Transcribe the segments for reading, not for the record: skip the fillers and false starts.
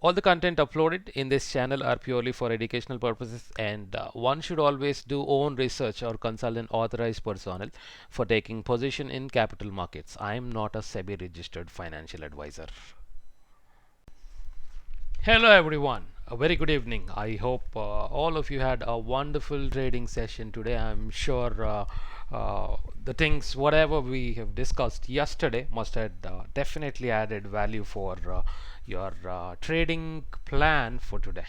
All the content uploaded in this channel are purely for educational purposes, and one should always do own research or consult an authorized personnel for taking position in capital markets. I am not a SEBI registered financial advisor. Hello everyone, a very good evening. I hope all of you had a wonderful trading session today. I'm sure the things whatever we have discussed yesterday must have definitely added value for your trading plan for today.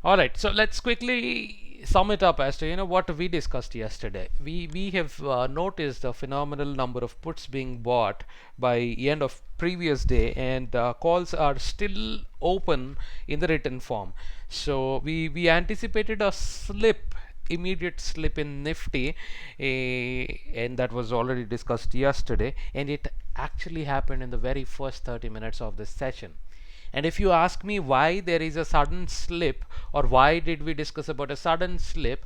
All right, so let's quickly sum it up as to what we discussed yesterday. We have noticed a phenomenal number of puts being bought by end of previous day, and calls are still open in the written form. So we anticipated a slip, immediate slip in Nifty, and that was already discussed yesterday, and it actually happened in the very first 30 minutes of this session. And if you ask me why there is a sudden slip, or why did we discuss about a sudden slip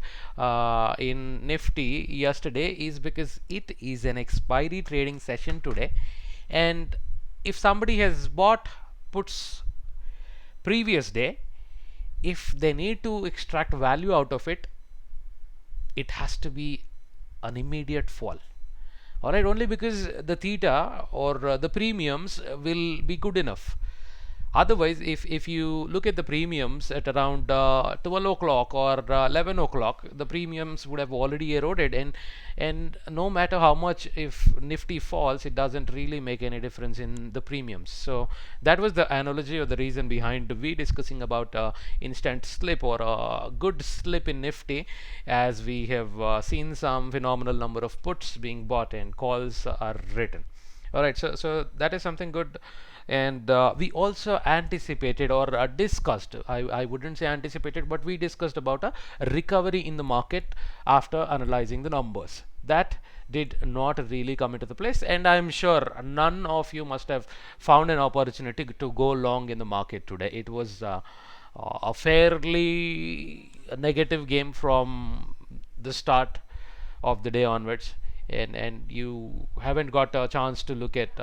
in Nifty yesterday, is because it is an expiry trading session today. And if somebody has bought puts previous day, if they need to extract value out of it, it has to be an immediate fall. All right, only because the theta or the premiums will be good enough. Otherwise, if you look at the premiums at around 12 o'clock or 11 o'clock, the premiums would have already eroded, and no matter how much if Nifty falls, it doesn't really make any difference in the premiums. So that was the analogy or the reason behind we discussing about instant slip or a good slip in Nifty, as we have seen some phenomenal number of puts being bought and calls are written. All right, so that is something good. And we also anticipated or discussed, I wouldn't say anticipated, but we discussed about a recovery in the market after analyzing the numbers. That did not really come into the place, and I'm sure none of you must have found an opportunity to go long in the market today. It was a fairly negative game from the start of the day onwards, and you haven't got a chance to look at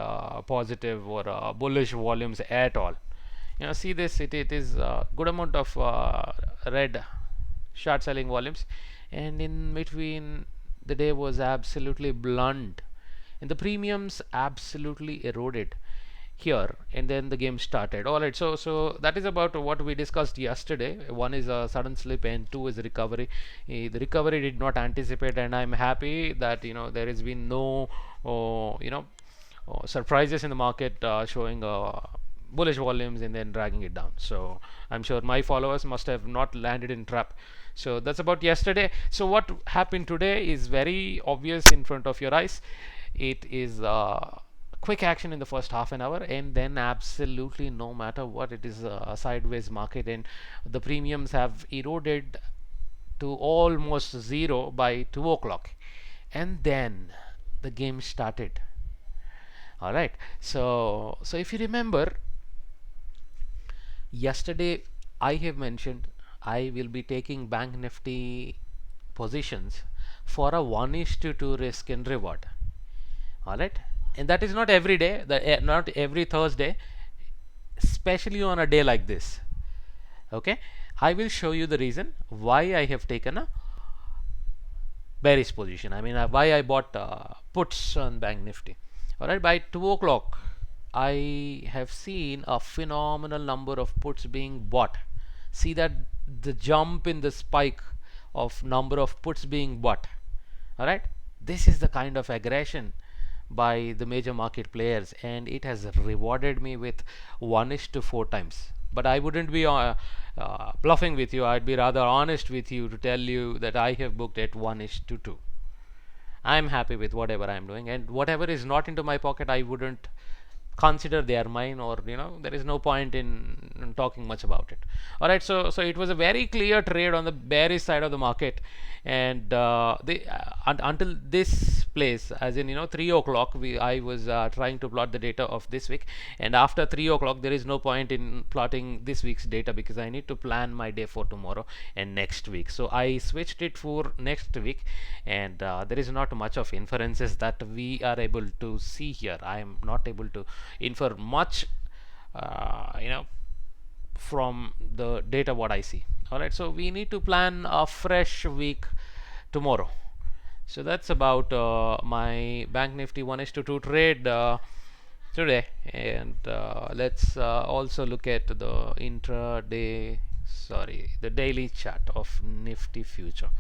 positive or bullish volumes at all. See this, it is a good amount of red short selling volumes, and in between the day was absolutely blunt, and the premiums absolutely eroded here, and then the game started. All right, so that is about what we discussed yesterday. One is a sudden slip, and two is recovery. The recovery did not anticipate, and I'm happy that there has been no surprises in the market showing bullish volumes and then dragging it down. So I'm sure my followers must have not landed in trap. So that's about yesterday. So what happened today is very obvious in front of your eyes. It is quick action in the first half an hour, and then absolutely no matter what, it is a sideways market, and the premiums have eroded to almost zero by 2 o'clock, and then the game started. All right, so if you remember, yesterday I have mentioned I will be taking bank Nifty positions for a 1:2 risk and reward. All right, and that is not every day, not every Thursday, especially on a day like this. Okay, I will show you the reason why I have taken a bearish position. I mean, why I bought puts on bank Nifty. All right, by 2 o'clock I have seen a phenomenal number of puts being bought. See that, the jump in the spike of number of puts being bought. All right, this is the kind of aggression by the major market players, and it has rewarded me with 1:4 times. But I wouldn't be bluffing with you. I'd be rather honest with you to tell you that I have booked at 1:2. I'm happy with whatever I'm doing, and whatever is not into my pocket, I wouldn't consider they are mine, or there is no point in talking much about it. All right, so it was a very clear trade on the bearish side of the market, and until this place, as in 3 o'clock, I was trying to plot the data of this week, and after 3 o'clock there is no point in plotting this week's data, because I need to plan my day for tomorrow and next week. So I switched it for next week, and there is not much of inferences that we are able to see here. I am not able to infer much you know, from the data what I see. All right, so we need to plan a fresh week tomorrow. So that's about my Bank Nifty 1 is to 2 trade today. And let's also look at the intraday, sorry, the daily chart of Nifty future.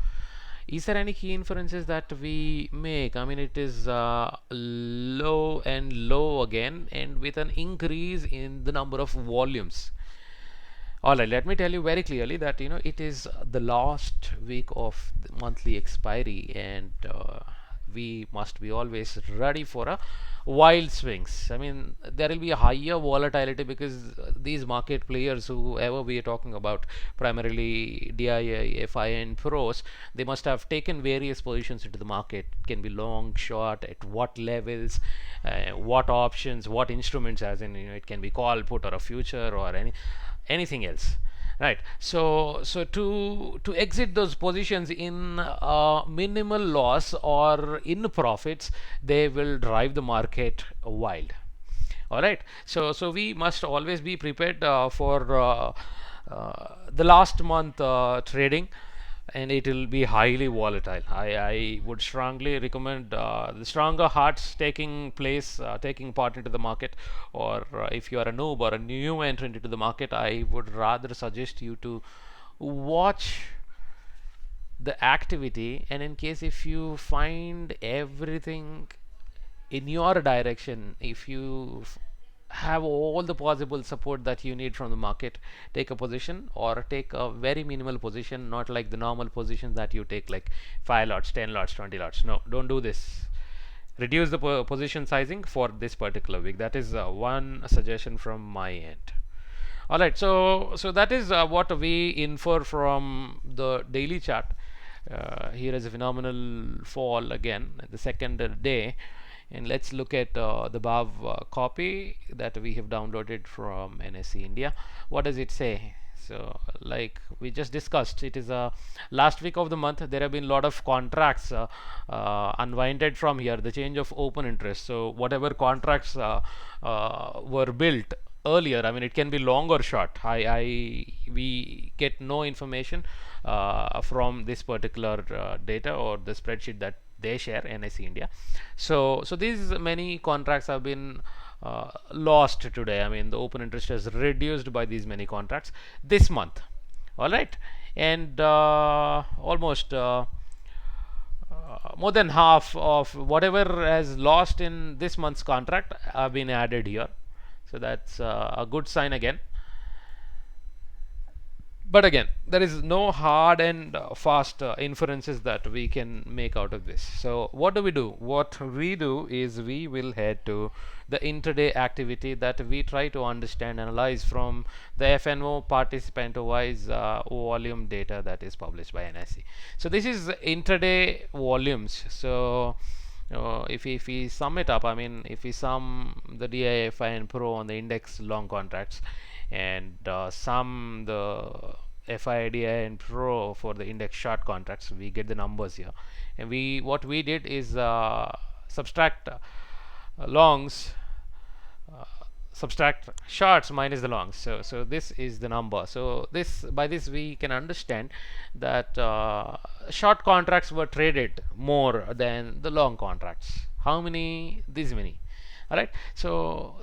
Is there any key inferences that we make? I mean, it is low and low again, and with an increase in the number of volumes. All right, let me tell you very clearly that it is the last week of the monthly expiry, and we must be always ready for a wild swings. I mean, there will be a higher volatility because these market players, whoever we are talking about, primarily DII, FI, and pros, they must have taken various positions into the market. It can be long, short, at what levels, what options, what instruments, as in it can be call, put, or a future, or anything else, right? So to exit those positions in minimal loss or in profits, they will drive the market wild. All right, so we must always be prepared for the last month trading, and it will be highly volatile. I would strongly recommend the stronger hearts taking part into the market, or if you are a noob or a new entrant into the market, I would rather suggest you to watch the activity, and in case if you find everything in your direction, if you have all the possible support that you need from the market, take a position or take a very minimal position, not like the normal positions that you take like 5 lots, 10 lots, 20 lots. No, don't do this. Reduce the position sizing for this particular week. That is one suggestion from my end. All right, so that is what we infer from the daily chart. Here is a phenomenal fall again, the second day, and let's look at the above copy that we have downloaded from NSE India. What does it say? So, like we just discussed, it is last week of the month. There have been a lot of contracts unwinded from here. The change of open interest. So, whatever contracts were built earlier, I mean, it can be long or short. We get no information from this particular data or the spreadsheet that they share, NSE India. So these many contracts have been lost today. I mean, the open interest has reduced by these many contracts this month. All right, and almost more than half of whatever has lost in this month's contract have been added here. So that's a good sign again. But again, there is no hard and fast inferences that we can make out of this. So what do we do? What we do is we will head to the intraday activity that we try to understand, analyze from the FNO participant wise volume data that is published by NSE. So this is intraday volumes. So if we sum it up, I mean, if we sum the DIF and Pro on the index long contracts, and sum the FIDI and Pro for the index short contracts, we get the numbers here. And what we did is subtract longs, subtract shorts minus the longs. So this is the number. So by this we can understand that short contracts were traded more than the long contracts. How many? This many. All right. So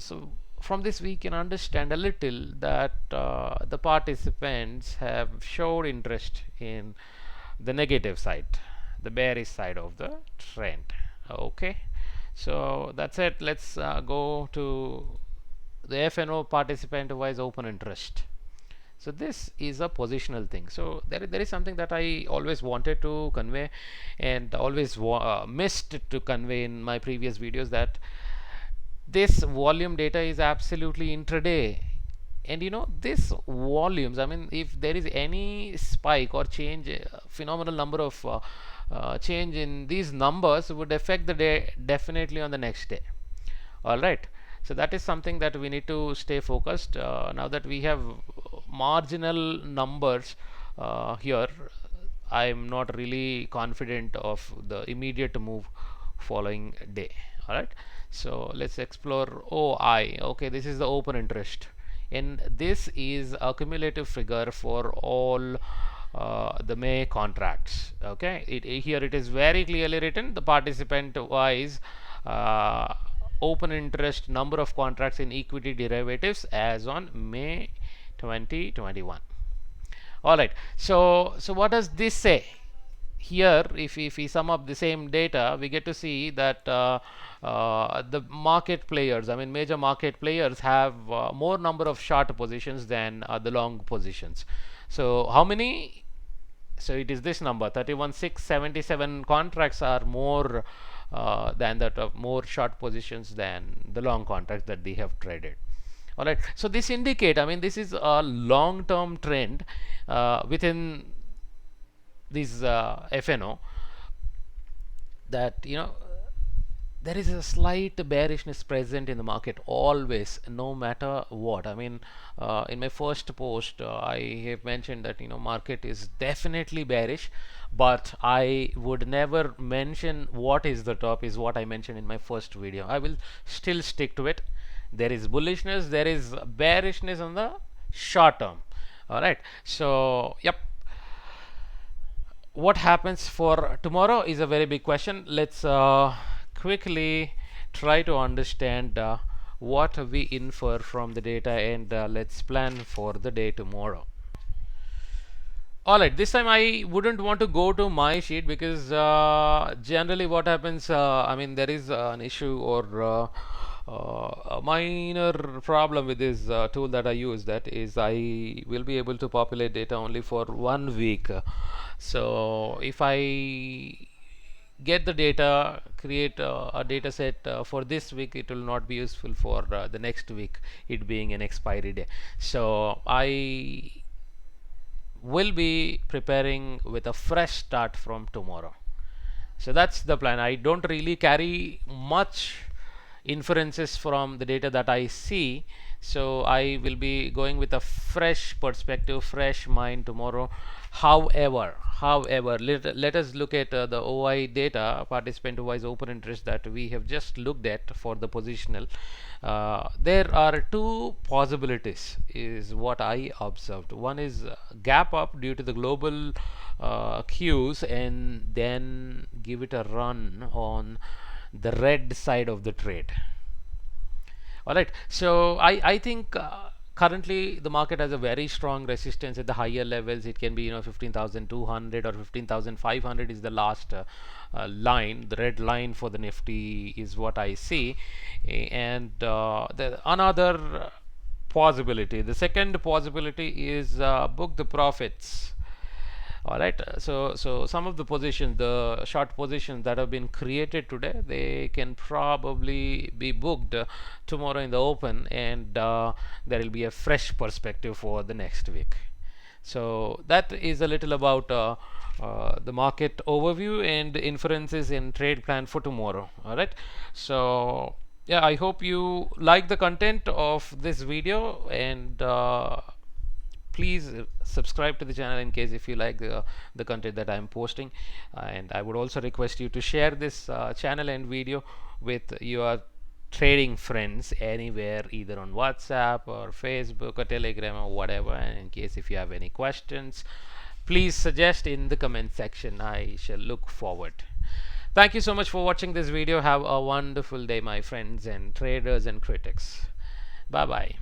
from this we can understand a little that the participants have showed interest in the negative side, the bearish side of the trend. Okay, so that's it. Let's go to the FNO participant wise open interest. So this is a positional thing. So there is something that I always wanted to convey and always missed to convey in my previous videos, that this volume data is absolutely intraday. And this volumes, I mean, if there is any spike or change, phenomenal number of change in these numbers would affect the day definitely on the next day. All right, so that is something that we need to stay focused. Now that we have marginal numbers here, I am not really confident of the immediate move following day. All right, so let's explore OI. Okay, this is the open interest. and this is a cumulative figure for all the May contracts. Okay, here it is very clearly written, the participant wise open interest number of contracts in equity derivatives as on May 2021. All right, so what does this say? Here, if we sum up the same data, we get to see that the market players, I mean major market players, have more number of short positions than the long positions. So how many? So it is this number, 31,677 contracts are more than that of more short positions than the long contracts that they have traded. All right, so this indicate, I mean this is a long term trend within this FNO, that there is a slight bearishness present in the market always, no matter what. I mean, in my first post, I have mentioned that market is definitely bearish, but I would never mention what is the top, is what I mentioned in my first video. I will still stick to it. There is bullishness, there is bearishness on the short term. All right. So, yep. What happens for tomorrow is a very big question. Let's quickly try to understand what we infer from the data, and let's plan for the day tomorrow. Alright, this time I wouldn't want to go to my sheet, because generally what happens, I mean there is an issue or a minor problem with this tool that I use, that is I will be able to populate data only for 1 week. So if I get the data, create a data set for this week, it will not be useful for the next week, it being an expiry day. So I will be preparing with a fresh start from tomorrow. So that's the plan. I don't really carry much inferences from the data that I see, so I will be going with a fresh perspective, fresh mind tomorrow. However, let us look at the OI data, participant wise open interest, that we have just looked at for the positional. There are two possibilities is what I observed. One is gap up due to the global cues, and then give it a run on the red side of the trade. All right, so I think currently the market has a very strong resistance at the higher levels. It can be 15,200 or 15,500 is the last line. The red line for the Nifty is what I see. And another possibility, the second possibility is book the profits. All right, so some of the positions, the short positions that have been created today, they can probably be booked tomorrow in the open, and there will be a fresh perspective for the next week. So that is a little about the market overview and inferences and trade plan for tomorrow. All right, so yeah, I hope you like the content of this video, and please subscribe to the channel in case if you like the content that I'm posting. And I would also request you to share this channel and video with your trading friends anywhere, either on WhatsApp or Facebook or Telegram or whatever. And in case if you have any questions, please suggest in the comment section. I shall look forward. Thank you so much for watching this video. Have a wonderful day, my friends and traders and critics. Bye bye.